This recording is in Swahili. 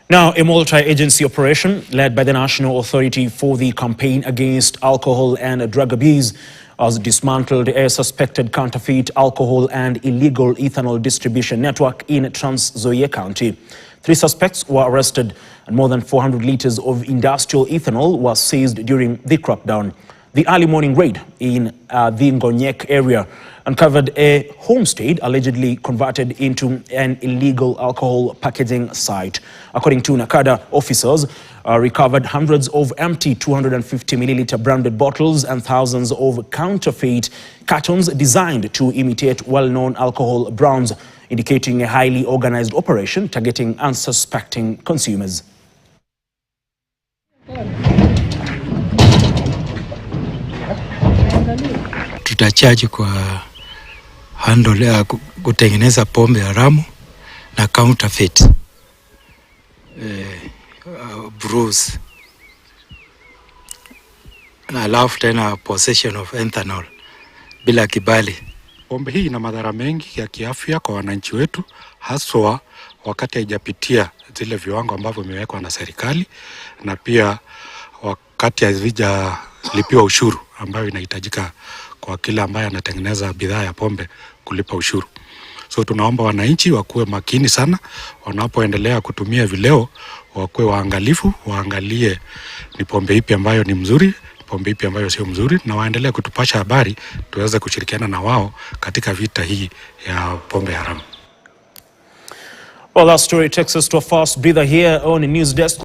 Now, a multi-agency operation led by the National Authority for the Campaign Against Alcohol and Drug Abuse has dismantled a suspected counterfeit alcohol and illegal ethanol distribution network in Trans Nzoia County. 3 suspects were arrested and more than 400 litres of industrial ethanol was seized during the crackdown. The early morning raid in the Ngonyek area uncovered a homestead allegedly converted into an illegal alcohol packaging site. According to NACADA, officers recovered hundreds of empty 250-milliliter branded bottles and thousands of counterfeit cartons designed to imitate well-known alcohol brands, indicating a highly organized operation targeting unsuspecting consumers. Tutachaji kwa handle ya kutengeneza pombe haramu na counterfeit brews, na alafu tena possession of ethanol bila kibali. Pombe hii ina madhara mengi ya kiafya kwa wananchi wetu, haswa wakati haijapitia zile viwango ambavyo vimewekwa na serikali, na pia wakati hazijalipiwa ushuru ambayo inahitajika kwa kila ambaye anatengeneza bidhaa ya pombe kulipa ushuru. So tunaomba wananchi wakuwe makini sana wanapoendelea kutumia vileo, wakuwe waangalifu, waangalie ni pombe ipi ambayo ni mzuri, pombe ipi ambayo sio mzuri, na waendelee kutupasha habari tuweze kushirikiana na wao katika vita hii ya pombe haramu. Well, that story takes us to a fast breather here on the News Desk.